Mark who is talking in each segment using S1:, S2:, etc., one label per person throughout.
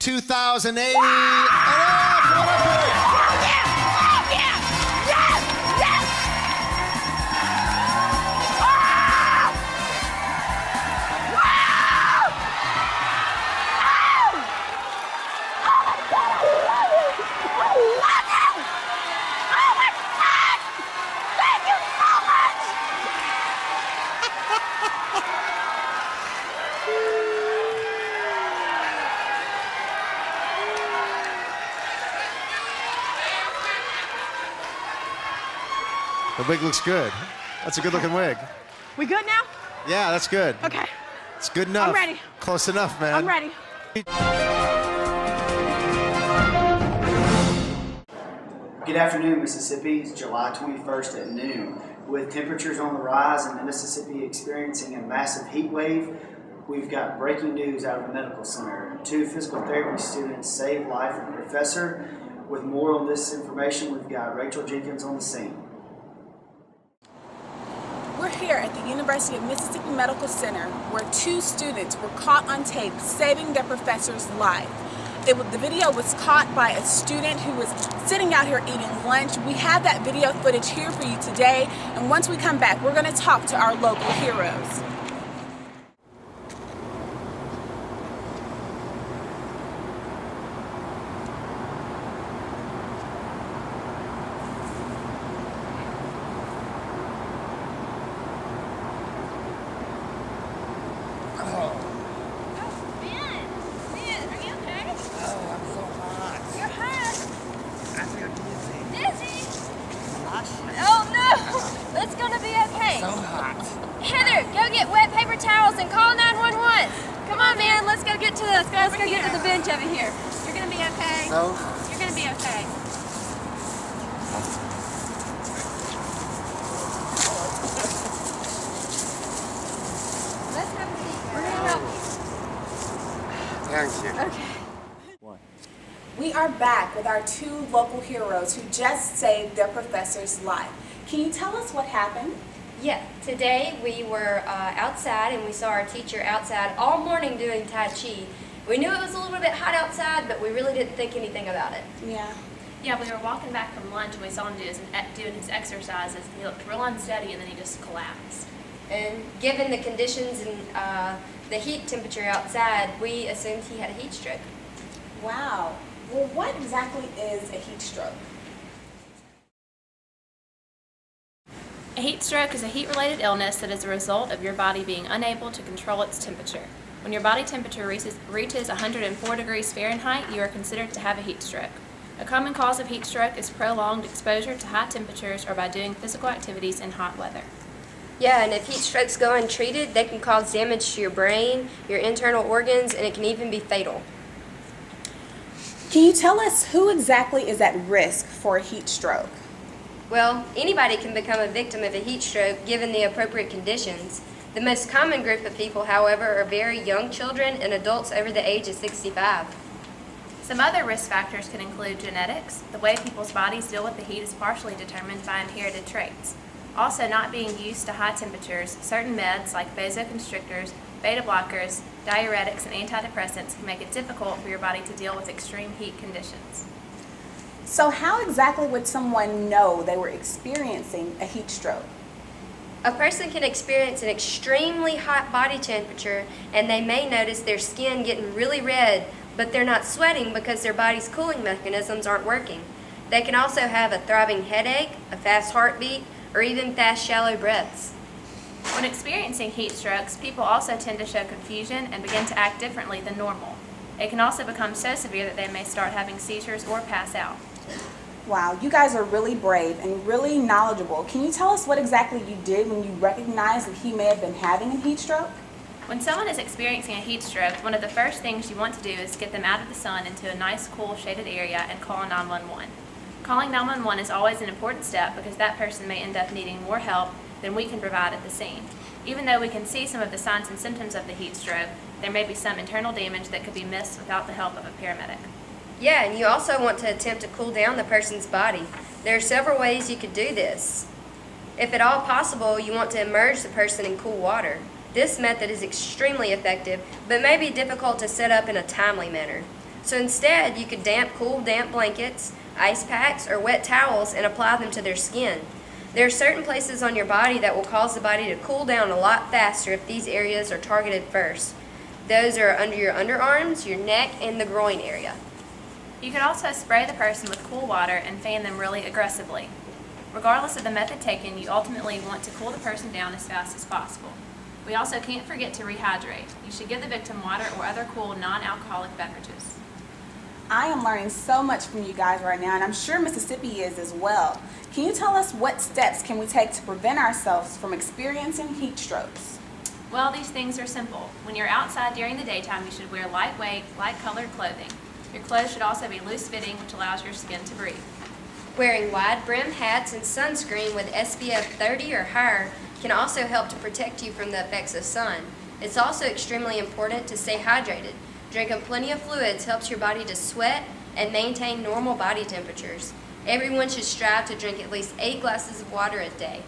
S1: 2,080. Enough! The wig looks good. That's a good looking wig.
S2: We good now?
S1: Yeah, that's good.
S2: Okay.
S1: It's good enough.
S2: I'm ready.
S1: Close enough, man.
S2: I'm ready.
S3: Good afternoon, Mississippi. It's July 21st at noon. With temperatures on the rise and the Mississippi experiencing a massive heat wave, we've got breaking news out of the medical center. 2 physical therapy students saved life of a professor. With more on this information, we've got Rachel Jenkins on the scene.
S2: We're here at the University of Mississippi Medical Center where 2 students were caught on tape saving their professor's life. The video was caught by a student who was sitting out here eating lunch. We have that video footage here for you today, and once we come back, we're going to talk to our local heroes.
S4: Let's go get to the bench over here. You're gonna be okay.
S1: No?
S4: You're gonna be okay. Let's have a seat. We're gonna help you.
S1: Thank you.
S4: Okay.
S2: We are back with our 2 local heroes who just saved their professor's life. Can you tell us what happened?
S5: Yeah, today we were outside and we saw our teacher outside all morning doing Tai Chi. We knew it was a little bit hot outside, but we really didn't think anything about it.
S2: Yeah.
S4: Yeah, we were walking back from lunch and we saw him doing his exercises. He looked real unsteady and then he just collapsed.
S5: And given the conditions and the heat temperature outside, we assumed he had a heat stroke.
S2: Wow. Well, what exactly is a heat stroke?
S4: A heat stroke is a heat-related illness that is a result of your body being unable to control its temperature. When your body temperature reaches 104 degrees Fahrenheit, you are considered to have a heat stroke. A common cause of heat stroke is prolonged exposure to high temperatures or by doing physical activities in hot weather.
S5: Yeah, and if heat strokes go untreated, they can cause damage to your brain, your internal organs, and it can even be fatal.
S2: Can you tell us who exactly is at risk for a heat stroke?
S5: Well, anybody can become a victim of a heat stroke given the appropriate conditions. The most common group of people, however, are very young children and adults over the age of 65.
S4: Some other risk factors can include genetics. The way people's bodies deal with the heat is partially determined by inherited traits. Also, not being used to high temperatures, certain meds like vasoconstrictors, beta blockers, diuretics, and antidepressants can make it difficult for your body to deal with extreme heat conditions.
S2: So how exactly would someone know they were experiencing a heat stroke?
S5: A person can experience an extremely hot body temperature and they may notice their skin getting really red, but they're not sweating because their body's cooling mechanisms aren't working. They can also have a throbbing headache, a fast heartbeat, or even fast, shallow breaths.
S4: When experiencing heat strokes, people also tend to show confusion and begin to act differently than normal. It can also become so severe that they may start having seizures or pass out.
S2: Wow, you guys are really brave and really knowledgeable. Can you tell us what exactly you did when you recognized that he may have been having a heat stroke?
S4: When someone is experiencing a heat stroke, one of the first things you want to do is get them out of the sun into a nice, cool, shaded area and call 911. Calling 911 is always an important step because that person may end up needing more help than we can provide at the scene. Even though we can see some of the signs and symptoms of the heat stroke, there may be some internal damage that could be missed without the help of a paramedic.
S5: Yeah, and you also want to attempt to cool down the person's body. There are several ways you could do this. If at all possible, you want to immerse the person in cool water. This method is extremely effective, but may be difficult to set up in a timely manner. So instead, you could cool damp blankets, ice packs, or wet towels and apply them to their skin. There are certain places on your body that will cause the body to cool down a lot faster if these areas are targeted first. Those are under your underarms, your neck, and the groin area.
S4: You could also spray the person with cool water and fan them really aggressively. Regardless of the method taken, you ultimately want to cool the person down as fast as possible. We also can't forget to rehydrate. You should give the victim water or other cool, non-alcoholic beverages.
S2: I am learning so much from you guys right now, and I'm sure Mississippi is as well. Can you tell us what steps can we take to prevent ourselves from experiencing heat strokes?
S4: Well, these things are simple. When you're outside during the daytime, you should wear lightweight, light-colored clothing. Your clothes should also be loose-fitting, which allows your skin to breathe.
S5: Wearing wide-brimmed hats and sunscreen with SPF 30 or higher can also help to protect you from the effects of sun. It's also extremely important to stay hydrated. Drinking plenty of fluids helps your body to sweat and maintain normal body temperatures. Everyone should strive to drink at least 8 glasses of water a day.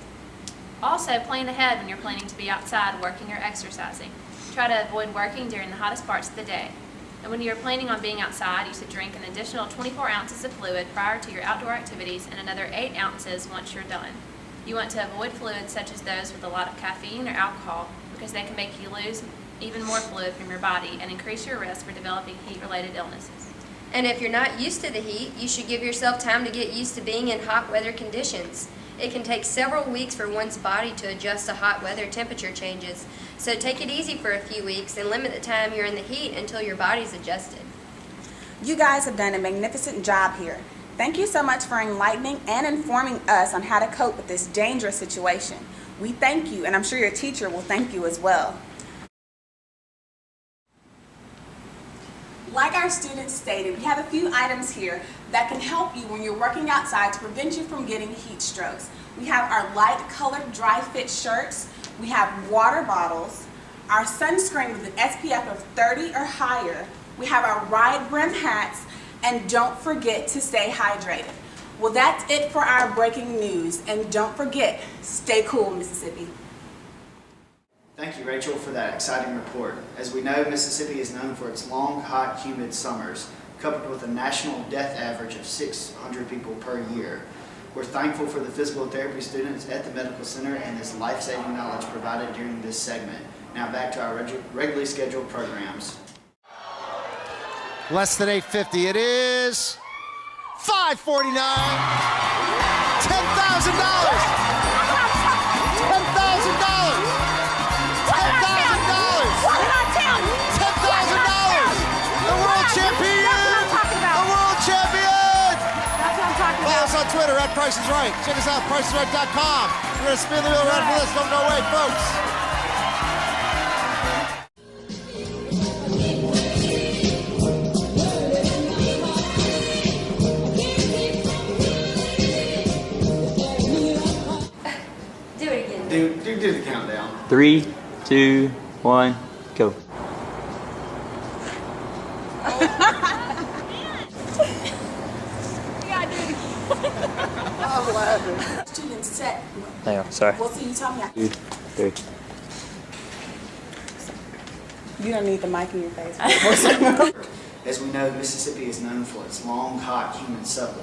S4: Also, plan ahead when you're planning to be outside working or exercising. Try to avoid working during the hottest parts of the day. And when you're planning on being outside, you should drink an additional 24 ounces of fluid prior to your outdoor activities and another 8 ounces once you're done. You want to avoid fluids such as those with a lot of caffeine or alcohol because they can make you lose even more fluid from your body and increase your risk for developing heat-related illnesses.
S5: And if you're not used to the heat, you should give yourself time to get used to being in hot weather conditions. It can take several weeks for one's body to adjust to hot weather temperature changes, so take it easy for a few weeks and limit the time you're in the heat until your body's adjusted.
S2: You guys have done a magnificent job here. Thank you so much for enlightening and informing us on how to cope with this dangerous situation. We thank you, and I'm sure your teacher will thank you as well. Like our students stated, we have a few items here that can help you when you're working outside to prevent you from getting heat strokes. We have our light colored dry fit shirts, we have water bottles, our sunscreen with an SPF of 30 or higher, we have our wide brim hats, and don't forget to stay hydrated. Well, that's it for our breaking news, and don't forget, stay cool, Mississippi.
S3: Thank you, Rachel, for that exciting report. As we know, Mississippi is known for its long, hot, humid summers, coupled with a national death average of 600 people per year. We're thankful for the physical therapy students at the medical center and this life-saving knowledge provided during this segment. Now back to our regularly scheduled programs.
S1: Less than $850. It is $549. $10,000. $10,000. Follow us on Twitter at Price is Right. Check us out, PriceIsRight.com. We're going to spin the wheel right for this. Don't go away, folks.
S5: Do it again.
S3: Do the countdown.
S6: 3, 2, 1, go.
S1: I'm laughing.
S2: Students set.
S6: Hang on, sorry.
S2: We'll see you tell me.
S6: 2, 3.
S2: You don't need the mic in your face.
S3: As we know, Mississippi is known for its long, hot, humid summer.